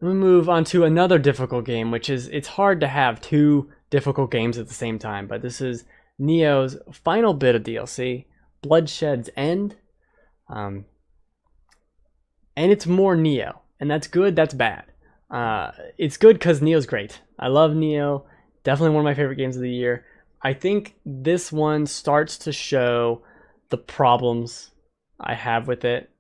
we move on to another difficult game, which is, it's hard to have two difficult games at the same time, but this is Nioh's final bit of DLC, Bloodshed's End. And it's more Nioh, and that's good, that's bad. It's good because Nioh's great. I love Nioh, definitely one of my favorite games of the year. I think this one starts to show the problems I have with it.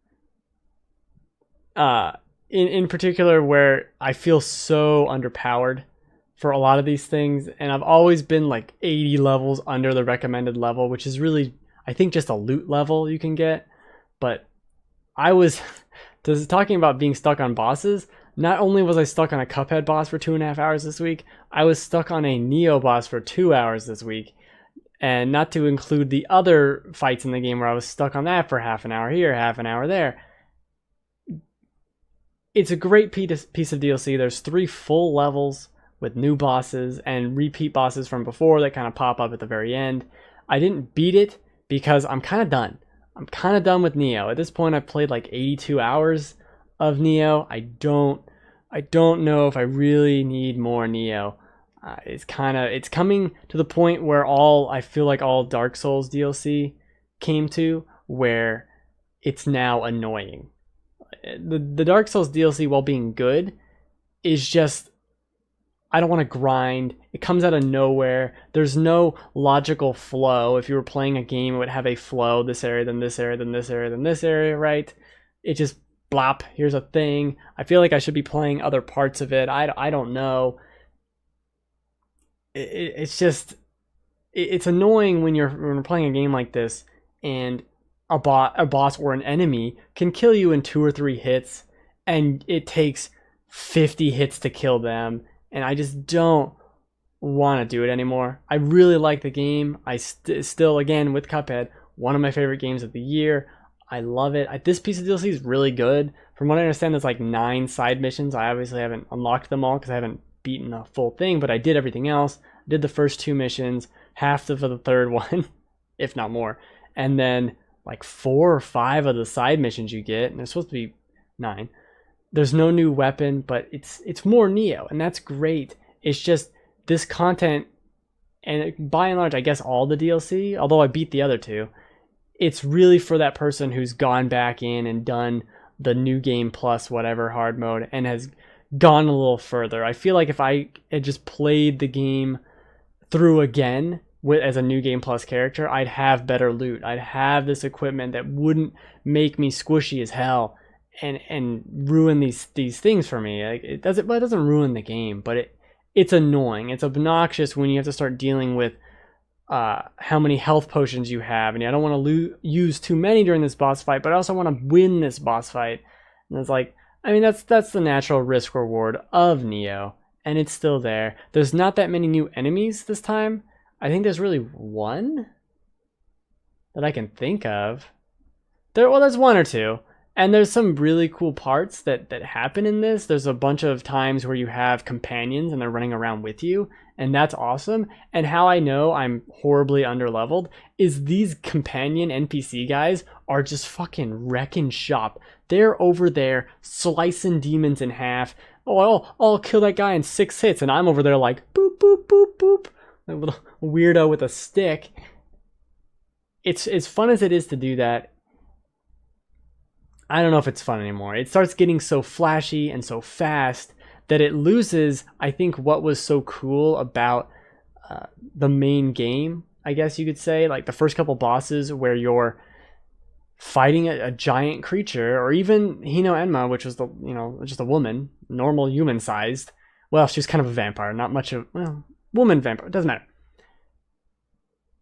In particular, where I feel so underpowered for a lot of these things, and I've always been like 80 levels under the recommended level, which is really, I think, just a loot level you can get. But I was talking about being stuck on bosses. Not only was I stuck on a Cuphead boss for 2.5 hours this week, I was stuck on a Nioh boss for 2 hours this week. And not to include the other fights in the game where I was stuck on that for half an hour here, half an hour there. It's a great piece of DLC. There's 3 full levels with new bosses and repeat bosses from before that kind of pop up at the very end. I didn't beat it because I'm kind of done. I'm kind of done with Nioh. At this point, I've played like 82 hours of Nioh. I don't know if I really need more Nioh. It's coming to the point where I feel like all Dark Souls DLC came to, where it's now annoying. The Dark Souls DLC, while being good, is just, I don't want to grind. It comes out of nowhere. There's no logical flow. If you were playing a game, it would have a flow, this area, then this area, then this area, then this area, right? It just blop, here's a thing. I feel like I should be playing other parts of it. I don't know. It's just, it's annoying when you're playing a game like this and a boss or an enemy can kill you in 2 or 3 hits, and it takes 50 hits to kill them, and I just don't want to do it anymore. I really like the game. I still, again, with Cuphead, one of my favorite games of the year. I love it. This piece of DLC is really good. From what I understand, there's like 9 side missions. I obviously haven't unlocked them all because I haven't beaten the full thing, but I did everything else. I did the first 2 missions, half of the third one, if not more, and then like 4 or 5 of the side missions you get, and there's supposed to be 9. There's no new weapon, but it's more Nioh, and that's great. It's just this content, and by and large, I guess all the DLC, although I beat the other 2, it's really for that person who's gone back in and done the new game plus whatever hard mode and has gone a little further. I feel like if I had just played the game through again as a new game plus character, I'd have better loot. I'd have this equipment that wouldn't make me squishy as hell and ruin these things for me. Like, it doesn't ruin the game, but it's annoying. It's obnoxious when you have to start dealing with how many health potions you have, and I don't want to use too many during this boss fight, but I also want to win this boss fight. And it's like, I mean, that's the natural risk reward of Nioh, and it's still there. There's not that many new enemies this time. I think there's really 1 that I can think of. There's 1 or 2. And there's some really cool parts that happen in this. There's a bunch of times where you have companions and they're running around with you, and that's awesome. And how I know I'm horribly underleveled is these companion NPC guys are just fucking wrecking shop. They're over there slicing demons in half. Oh, I'll kill that guy in 6 hits, and I'm over there like boop, boop, boop, boop. A little weirdo with a stick. It's as fun as it is to do that. I don't know if it's fun anymore. It starts getting so flashy and so fast that it loses, I think, what was so cool about the main game, I guess you could say. Like the first couple bosses where you're fighting a giant creature, or even Hino Enma, which was just a woman, normal human-sized. Well, she was kind of a vampire, not much of, woman vampire, it doesn't matter.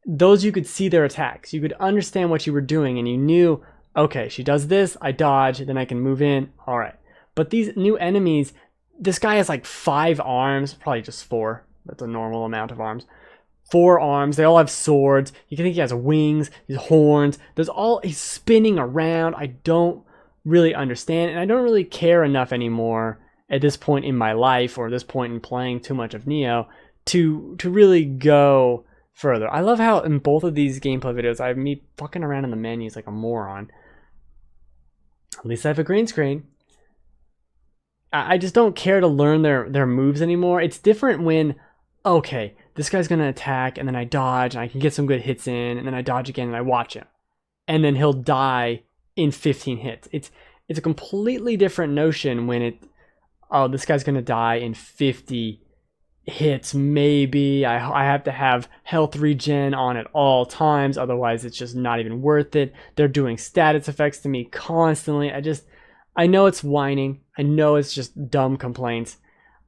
Those, you could see their attacks. You could understand what you were doing, and you knew, okay, she does this, I dodge, then I can move in, all right. But these new enemies, this guy has like 5 arms, probably just 4. That's a normal amount of arms. 4 arms, they all have swords. You can think he has wings, his horns. He's spinning around. I don't really understand, and I don't really care enough anymore at this point in my life, or this point in playing too much of Nioh, to really go further. I love how in both of these gameplay videos I have me fucking around in the menus like a moron. At least I have a green screen. I just don't care to learn their moves anymore. It's different when, okay, this guy's gonna attack and then I dodge and I can get some good hits in and then I dodge again and I watch him. And then he'll die in 15 hits. It's a completely different notion when this guy's gonna die in 50 hits, maybe. I have to have health regen on at all times, otherwise it's just not even worth it. They're doing status effects to me constantly. I know it's whining. I know it's just dumb complaints.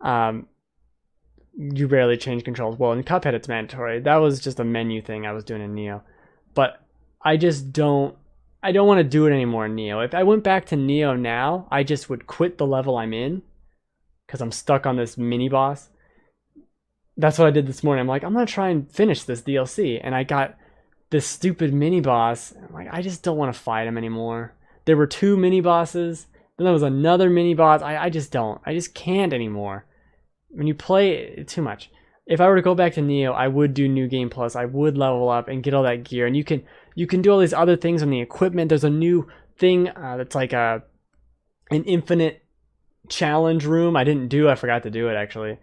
You rarely change controls. Well, in Cuphead it's mandatory. That was just a menu thing I was doing in Nioh. But I don't want to do it anymore in Nioh. If I went back to Nioh now, I just would quit the level I'm in because I'm stuck on this mini boss. That's what I did this morning. I'm like, I'm gonna try and finish this DLC, and I got this stupid mini boss. I'm like, I just don't want to fight him anymore. There were 2 mini bosses. Then there was another mini boss. I just can't anymore. When you play it too much. If I were to go back to Nioh, I would do New Game Plus. I would level up and get all that gear, and you can do all these other things on the equipment. There's a new thing that's like an infinite challenge room. I forgot to do it actually.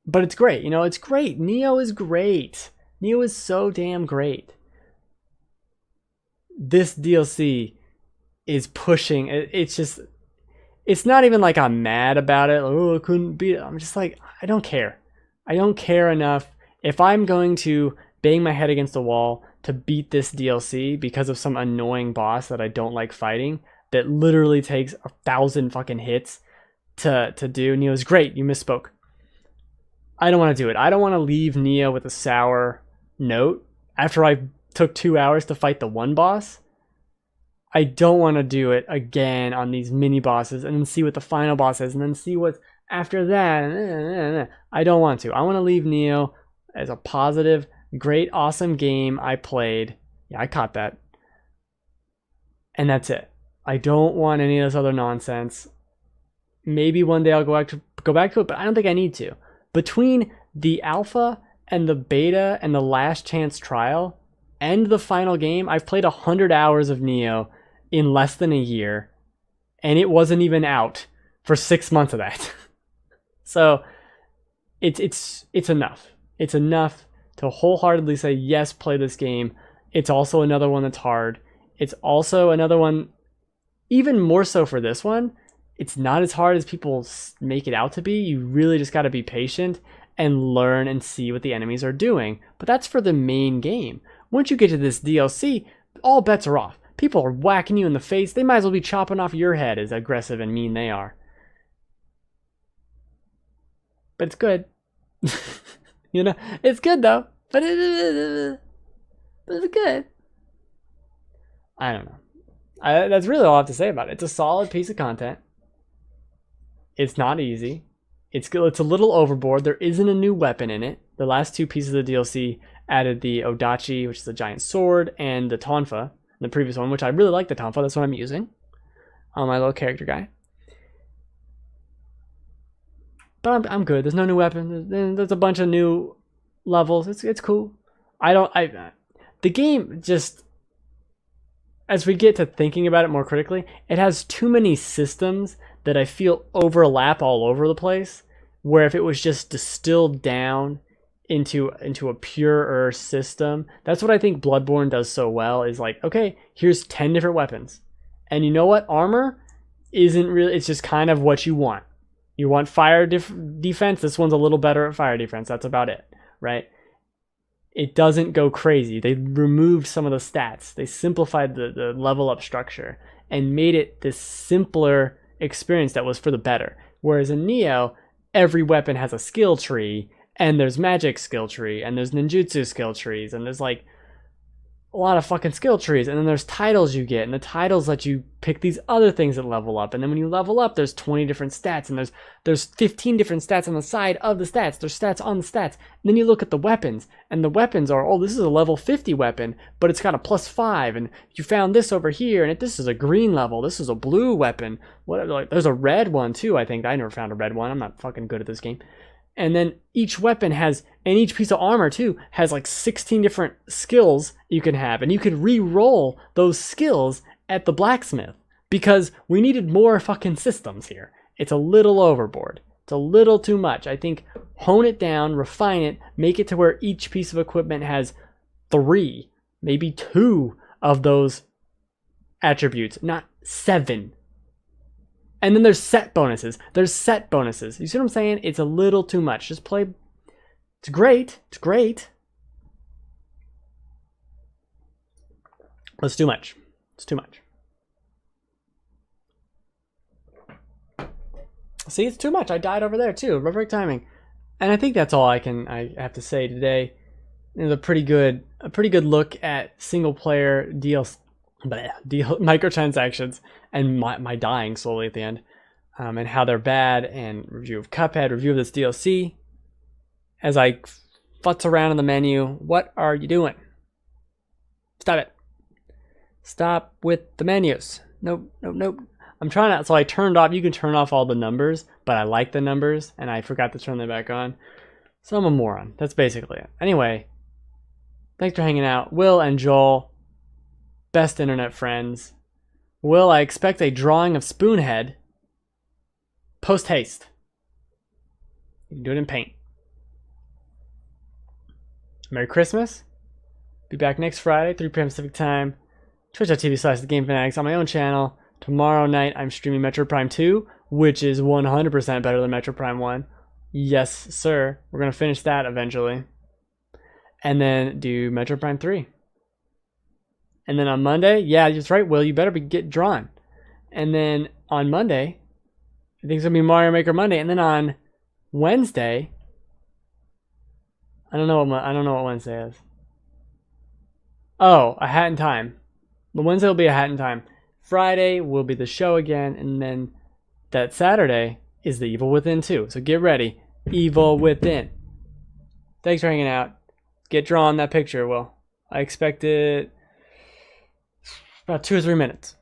But it's great, it's great. Nioh is great. Nioh is so damn great. This DLC is pushing. It's not even like I'm mad about it. Oh, I couldn't beat it. I'm just like, I don't care. I don't care enough. If I'm going to bang my head against the wall to beat this DLC because of some annoying boss that I don't like fighting, that literally takes 1,000 fucking hits to do, Nioh is great. You misspoke. I don't want to do it. I don't want to leave Nioh with a sour note after I took 2 hours to fight the one boss. I don't want to do it again on these mini bosses and then see what the final boss is and then see what's after that. I don't want to. I want to leave Nioh as a positive, great, awesome game I played. Yeah, I caught that. And that's it. I don't want any of this other nonsense. Maybe one day I'll go back to it, but I don't think I need to. Between the alpha and the beta and the last chance trial and the final game, I've played 100 hours of Nioh in less than a year, and it wasn't even out for 6 months of that. So it's enough. It's enough to wholeheartedly say, yes, play this game. It's also another one that's hard. It's also another one, even more so for this one, it's not as hard as people make it out to be. You really just got to be patient and learn and see what the enemies are doing. But that's for the main game. Once you get to this DLC, all bets are off. People are whacking you in the face. They might as well be chopping off your head as aggressive and mean they are. But it's good. It's good though. But it's good. I don't know. That's really all I have to say about it. It's a solid piece of content. It's not easy. It's a little overboard. There isn't a new weapon in it. The last 2 pieces of the DLC added the Odachi, which is a giant sword, and the Tonfa, the previous one, which I really like the Tonfa. That's what I'm using on my little character guy. But I'm good. There's no new weapon. There's a bunch of new levels. It's cool. The game just, as we get to thinking about it more critically, it has too many systems that I feel overlap all over the place, where if it was just distilled down into a purer system, that's what I think Bloodborne does so well, is like, okay, here's 10 different weapons. And you know what? Armor isn't really, it's just kind of what you want. You want fire defense, this one's a little better at fire defense, that's about it, right? It doesn't go crazy. They removed some of the stats. They simplified the level up structure and made it this simpler experience that was for the better. Whereas in Nioh, every weapon has a skill tree, and there's magic skill tree, and there's ninjutsu skill trees, and there's like a lot of fucking skill trees, and then there's titles you get, and the titles let you pick these other things that level up, and then when you level up, there's 20 different stats, and there's 15 different stats on the side of the stats. There's stats on the stats. And then you look at the weapons, and the weapons are, oh, this is a level 50 weapon, but it's got a +5, and you found this over here, and this is a green level, this is a blue weapon. Like, there's a red one too, I think. I never found a red one. I'm not fucking good at this game. And then each weapon has, and each piece of armor too, has like 16 different skills you can have. And you can re-roll those skills at the blacksmith. because we needed more fucking systems here. It's a little overboard. It's a little too much. I think hone it down, refine it, make it to where each piece of equipment has 3, maybe 2 of those attributes, not 7. And then there's set bonuses. There's set bonuses. You see what I'm saying? It's a little too much. Just play. It's great. It's great. But it's too much. It's too much. See, it's too much. I died over there too. Perfect timing. And I think that's all I have to say today. It was a pretty good look at single player microtransactions and my dying slowly at the end, and how they're bad, and review of Cuphead, review of this DLC. As I futz around in the menu, what are you doing? Stop it. Stop with the menus. Nope, nope, nope. I'm trying to, so I turned off, you can turn off all the numbers, but I like the numbers, and I forgot to turn them back on. So I'm a moron. That's basically it. Anyway, thanks for hanging out. Will and Joel, best internet friends. Will, I expect a drawing of Spoonhead post haste. You can do it in paint. Merry Christmas. Be back next Friday, 3 p.m. Pacific time. Twitch.tv/TheGameFanatics on my own channel. Tomorrow night, I'm streaming Metroid Prime 2, which is 100% better than Metroid Prime 1. Yes, sir. We're going to finish that eventually. And then do Metroid Prime 3. And then on Monday, yeah, that's right, Will, you better get drawn. And then on Monday, I think it's going to be Mario Maker Monday. And then on Wednesday, I don't know what Wednesday is. Oh, A Hat in Time. The Wednesday will be A Hat in Time. Friday will be the show again, and then that Saturday is the Evil Within 2. So get ready. Evil Within. Thanks for hanging out. Get drawn that picture, Will. I expect it about 2 or 3 minutes.